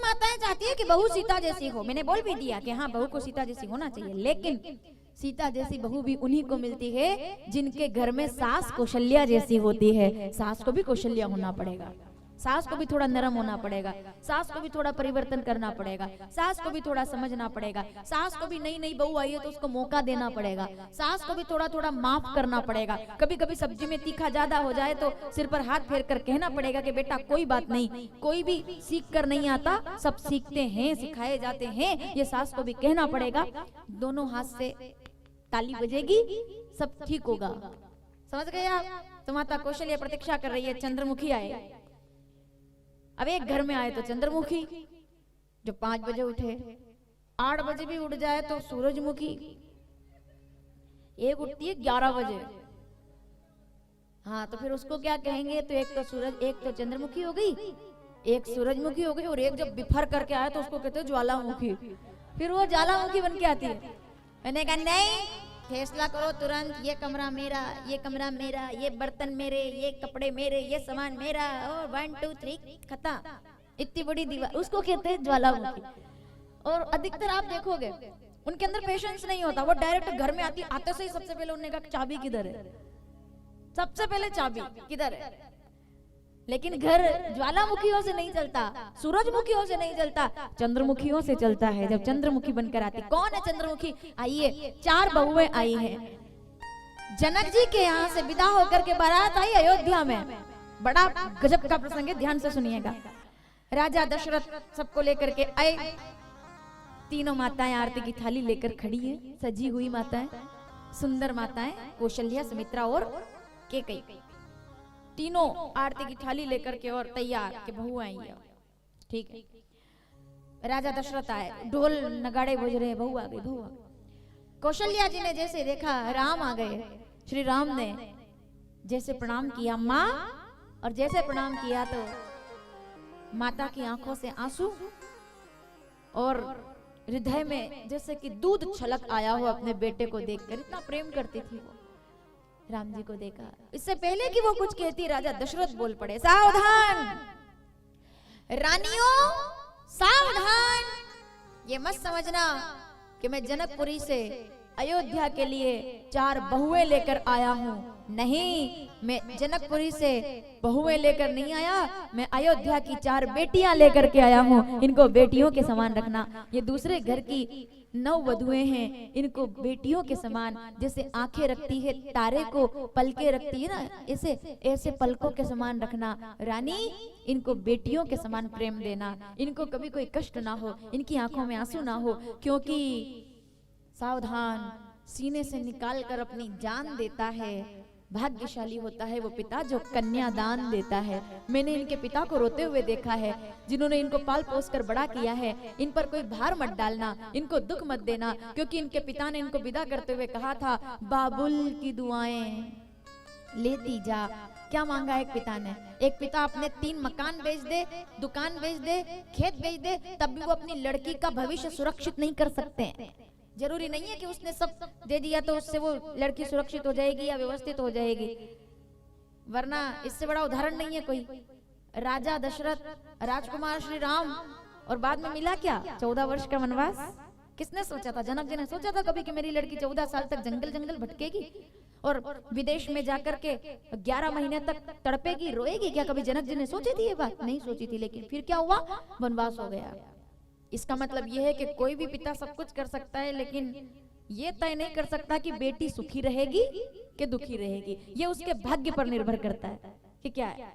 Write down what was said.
माताएं चाहती है कि बहू सीता जैसी हो। मैंने बोल भी दिया कि हाँ, बहू को सीता जैसी होना चाहिए, लेकिन सीता जैसी बहू भी उन्हीं को मिलती है जिनके घर में सास कौशल्या जैसी होती है। सास को भी कौशल्या होना पड़ेगा, सास को भी थोड़ा नरम होना पड़ेगा, सास को भी थोड़ा परिवर्तन करना पड़ेगा, सास को भी थोड़ा समझना पड़ेगा, सास को भी नई नई बहू आई है तो उसको मौका देना पड़ेगा, सास को भी थोड़ा थोड़ा माफ करना पड़ेगा। कभी कभी सब्जी में तीखा ज्यादा हो जाए तो सिर पर हाथ फेर कर कहना पड़ेगा कि बेटा कोई बात नहीं, कोई भी सीख कर नहीं आता, सब सीखते हैं, सिखाए जाते हैं, ये सास को भी कहना पड़ेगा। दोनों हाथ से ताली बजेगी, सब ठीक होगा। समझ गए आप? तो माता कौशल्या प्रतीक्षा कर रही है, चंद्रमुखी आए। अब एक घर में आए तो चंद्रमुखी, जो 5 बजे उठे, 8 बजे भी उठ जाए तो सूरजमुखी, एक उठती है 11 बजे। हाँ, तो फिर उसको क्या कहेंगे? तो एक तो सूरज, एक तो चंद्रमुखी हो गई, एक सूरजमुखी हो गई, और एक जब बिफर करके आए तो उसको कहते हैं ज्वालामुखी। फिर वो ज्वालामुखी बन के आती है। मैंने कहा नहीं, फैसला करो तुरंत, ये कमरा मेरा, ये कमरा मेरा, ये बर्तन मेरे, ये कपड़े मेरे, ये सामान मेरा, और 1 2 3 खत्म। इतनी बड़ी दीवार, उसको कहते हैं ज्वालामुखी। और अधिकतर आप देखोगे उनके अंदर पेशेंस नहीं होता, वो डायरेक्ट घर में आती, आते से ही सबसे पहले उन्होंने कहा चाबी किधर है, सबसे पहले चाबी किधर है। लेकिन घर ज्वालामुखियों से नहीं चलता, सूरजमुखियों से नहीं चलता, चंद्रमुखियों से चलता है। जब चंद्रमुखी बनकर आती, कौन है चंद्रमुखी? आइए, 4 बहुएं आई हैं। जनक जी के यहाँ से विदा होकर के बारात आई अयोध्या में। बड़ा गजब का प्रसंग है, ध्यान से सुनिएगा। राजा दशरथ सबको लेकर के आए। तीनों माताएं आरती की थाली लेकर खड़ी है, सजी हुई माताएं, सुंदर माताएं, कौशल्या, सुमित्रा और कैकेयी। तीनों आरती की थाली लेकर के और तैयार कि बहू आई है। ठीक है, राजा दशरथ आए, ढोल नगाड़े बज रहे, बहू आ गई, बहू आ गई। कौशल्या जी ने जैसे देखा राम आ गए, श्री राम ने जैसे प्रणाम किया माँ, और जैसे प्रणाम किया तो माता की आंखों से आंसू और हृदय में जैसे कि दूध छलक आया हो अपने बेटे को देखकर। इतना प्रेम करती थी वो राम जी को देखा। इससे पहले कि वो कुछ कहती, राजा दशरथ बोल पड़े, सावधान रानियों, सावधान, ये मत समझना कि मैं जनकपुरी से अयोध्या के लिए 4 बहुएं लेकर आया हूँ। नहीं, मैं जनकपुरी से बहुएं लेकर नहीं आया, मैं अयोध्या की 4 बेटियां लेकर के आया हूँ। इनको बेटियों के समान रखना। ये दूसरे घर की 9 वधुएं हैं, इनको बेटियों के समान, जैसे आंखें रखती है तारे को, पलके रखती है ना, ऐसे ऐसे पलकों के समान रखना। रानी, इनको बेटियों के समान प्रेम देना, इनको कभी कोई कष्ट ना हो, इनकी आंखों में आंसू ना हो, क्योंकि सावधान, सीने से निकाल कर अपनी जान देता है, भाग्यशाली होता है वो पिता जो कन्यादान देता है। मैंने इनके पिता को रोते हुए देखा है, जिन्होंने इनको पाल पोस कर बड़ा किया है। इन पर कोई भार मत डालना, इनको दुख मत देना, क्योंकि इनके पिता ने इनको विदा करते हुए कहा था, बाबुल की दुआएं लेती जा। क्या मांगा एक पिता ने? एक पिता अपने 3 मकान बेच दे, दुकान बेच दे, खेत बेच दे, तब भी वो अपनी लड़की का भविष्य सुरक्षित नहीं कर सकते हैं। जरूरी नहीं है कि उसने सब दे दिया तो उससे वो लड़की सुरक्षित हो जाएगी या व्यवस्थित हो जाएगी, वरना इससे बड़ा उदाहरण नहीं है कोई। राजा दशरथ, राजकुमार श्री राम, और बाद में मिला क्या? 14 वर्ष का वनवास। किसने सोचा था? जनक जी ने सोचा था कभी कि मेरी लड़की 14 साल तक जंगल जंगल भटकेगी और विदेश में जाकर के 11 महीने तक तड़पेगी, रोएगी? क्या कभी जनक जी ने सोची थी ये बात? नहीं सोची थी। लेकिन फिर क्या हुआ? वनवास हो गया। इसका मतलब यह है कि कोई भी पिता सब कुछ कर सकता है, लेकिन ये तय नहीं कर सकता कि बेटी सुखी रहेगी कि दुखी रहेगी। ये उसके भाग्य पर निर्भर करता है कि क्या है।